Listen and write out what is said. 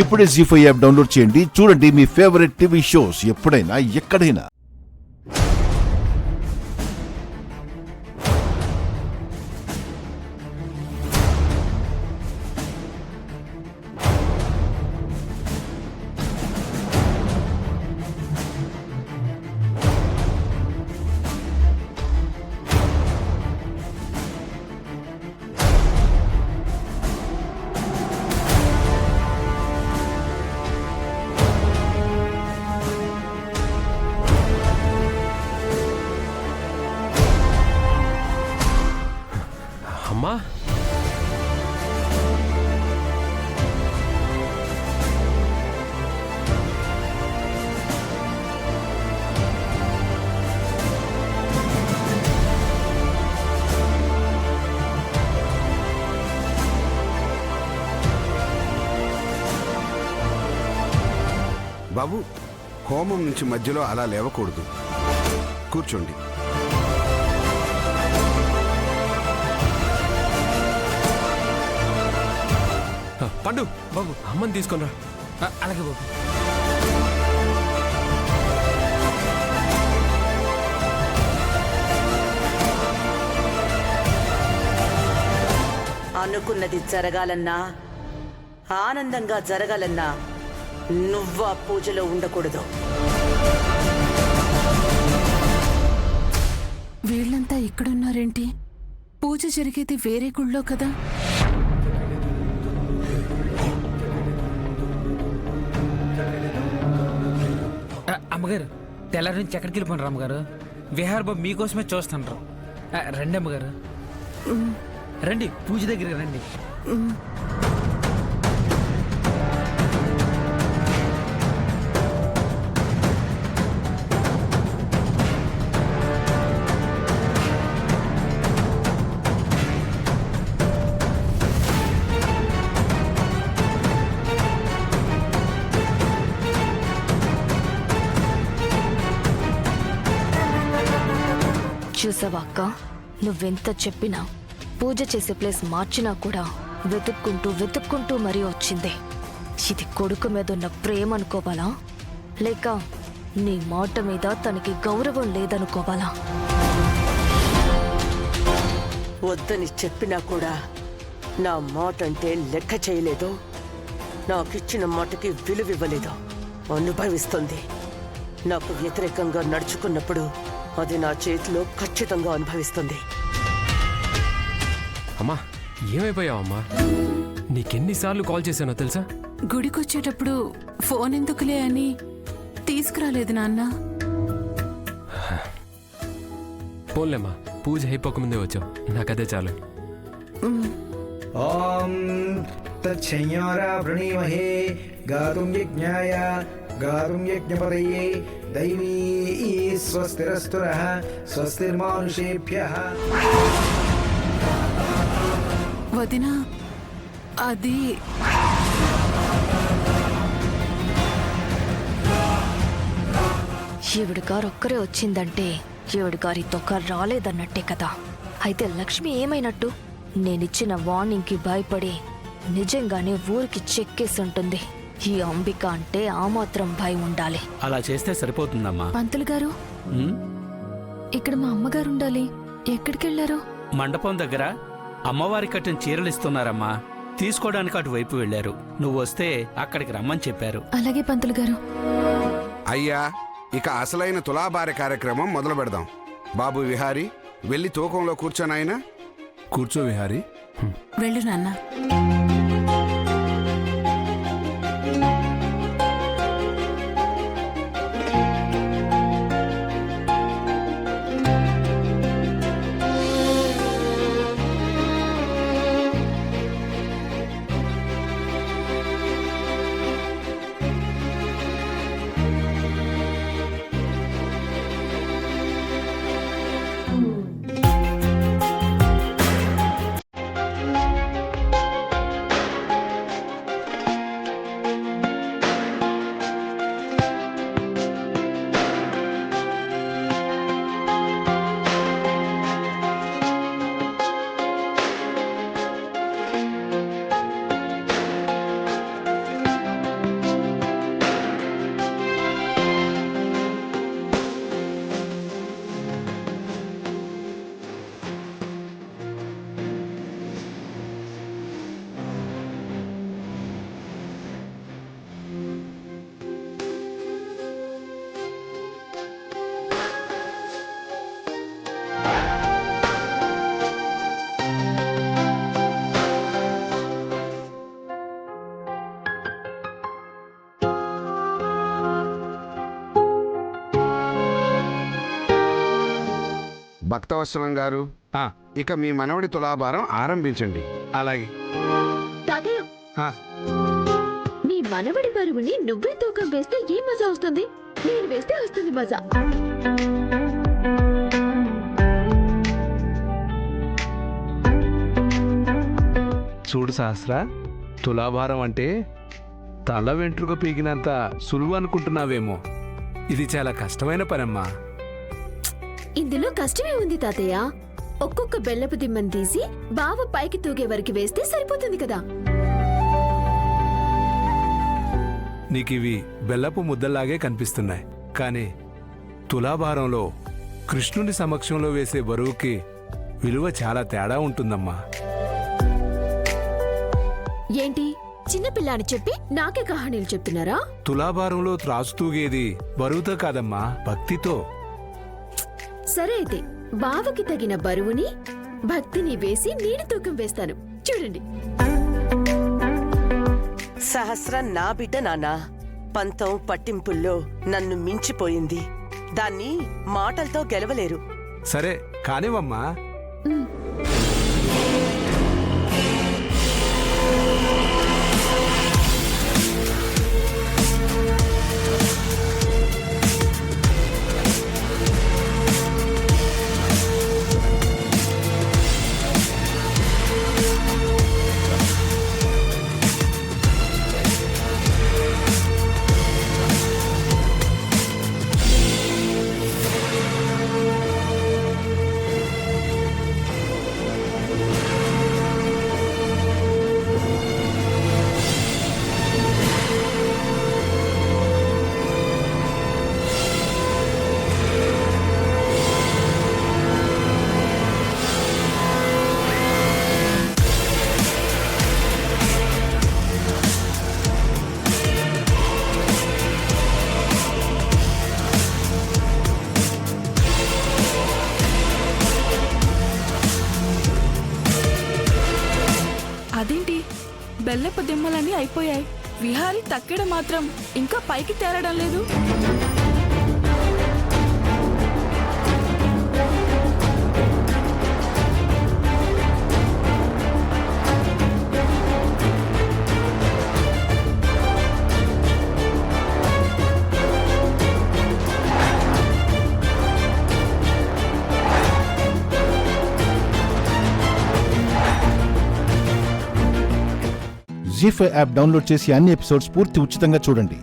ఇప్పుడే జీ5 app download చేయండి. చూడండి మీ ఫేవరెట్ టీవీ షోస్ ఎప్పుడైనా ఎక్కడైనా. అమ్మా బాబు, హోమం నుంచి మధ్యలో అలా లేవకూడదు. కూర్చోండి. పండు బాబు అమ్మని తీసుకురా. అలాగే బాబు. అనుకున్నది జరగాలన్నా, ఆనందంగా జరగాలన్నా నువ్వు ఆ పూజలో ఉండకూడదు. వీళ్ళంతా ఇక్కడున్నారేంటి? పూజ జరిగేది వేరే గుళ్ళో కదా. అమ్మగారు, తెల్లారి నుంచి ఎక్కడికి వెళ్ళిపోయినారు అమ్మగారు? విహార్ బాబు మీకోసమే చూస్తాను. రండి అమ్మగారు, రండి, పూజ దగ్గరికి రండి. చూసావా అక్క, నువ్వెంత చెప్పినా పూజ చేసే ప్లేస్ మార్చినా కూడా వెతుక్కుంటూ మరీ వచ్చింది. ఇది కొడుకు మీద ఉన్న ప్రేమ అనుకోవాలా, లేక నీ మాట మీద తనకి గౌరవం లేదనుకోవాలా? వద్దని చెప్పినా కూడా నా మాట అంటే లెక్క చేయలేదు. నాకిచ్చిన మాటకి విలువివ్వలేదు. అనుభవిస్తుంది. నాకు వ్యతిరేకంగా నడుచుకున్నప్పుడు అది నా చేతిలో ఖచ్చితంగా అనుభవిస్తుంది. అమ్మా ఏమైపోయావమ్మా? నీకెన్నిసార్లు కాల్ చేశానో తెలుసా? గుడికొచ్చేటప్పుడు ఫోన్ ఎందుకులే అని తీసుకురాలేదు నాన్న. పోన్లేమ్మా, పూజ అయిపోకముందే వచ్చావు, నాకదే చాలు. ఓం తచ్చయ్యారా ప్రణీమహే గాతుం యజ్ఞాయ గాతుం యజ్ఞపదయే దైవీ స్వస్తిరస్తురః స్వస్తిర్మానుషేభ్యః. వదినా, అది ఈవిడ గారు ఒక్కరే వచ్చిందంటే ఈవిడ గారి తొక్క రాలేదన్నట్టే కదా. అయితే లక్ష్మి ఏమైనట్టు? నేనిచ్చిన వార్నింగ్కి భయపడి నిజంగానే ఊరికి చెక్కేసి ఉంటుంది. ఈ అంబిక అంటే ఆ మాత్రం భయం ఉండాలి. అలా చేస్తే సరిపోతుందమ్మా. పంతులు గారు, ఇక్కడ మా అమ్మగారు ఉండాలి. ఎక్కడికెళ్లారో? మండపం దగ్గర అమ్మవారి కట్టిన చీరలు ఇస్తున్నారమ్మా, తీసుకోవడానికి అటువైపు వెళ్లారు. నువ్వు వస్తే అక్కడికి రమ్మని చెప్పారు. అలాగే పంతులు గారు. అయ్యా, ఇక అసలైన తులాభార కార్యక్రమం మొదలు పెడదాం. బాబు విహారీ, వెళ్ళి తూకంలో కూర్చోనాయనా. కూర్చో విహారీ. వెళ్ళు నాన్న. భక్తవత్సలం గారు ఇక మీ మనవడి తులాభారం ఆరంభించండి. అలాగే. తాతయ్య ఆ, నీ మనవడి బరువుని నువ్వే తూకం వేస్తే ఏం మజా వస్తుంది? నేను వేస్తే వస్తుంది మజా. చూడు సహస్ర, తులాభారం అంటే తల వెంట్రుక పీకినంత సులువు అనుకుంటున్నావేమో. ఇది చాలా కష్టమైన పనమ్మా. ఇందులో కష్టమే ఉంది తాతయ్య. ఒక్కొక్క బెల్లపు దిమ్మని తీసి బావ పైకి తూగే వరకు వేస్తే సరిపోతుంది కదా. నీకివి బెల్లపు ముద్దల్లాగే కనిపిస్తున్నాయి, కానీ తులాభారంలో కృష్ణుని సమక్షంలో వేసే బరువుకి విలువ చాలా తేడా ఉంటుందమ్మా. ఏంటి చిన్నపిల్ల అని చెప్పి నాకే కహానీలు చెప్తున్నారా? తులాభారంలో త్రాసు తూగేది బరువుతో కాదమ్మా, భక్తితో. సరే అయితే బావకి తగిన బరువుని భక్తిని వేసి నేను తూకం వేస్తాను, చూడండి. సహస్ర నా బిడ్డ నాన్న. పంతం పట్టింపుల్లో నన్ను మించిపోయింది. దాన్ని మాటలతో గెలవలేరు. సరే కానివమ్మా. అదేంటి బెల్లపు దిమ్మలన్నీ అయిపోయాయి, విహారీ తక్కెడ మాత్రం ఇంకా పైకి తేరడం లేదు. జీ5 యాప్ డౌన్లోడ్ చేసి అన్ని ఎపిసోడ్స్ పూర్తి ఉచితంగా చూడండి.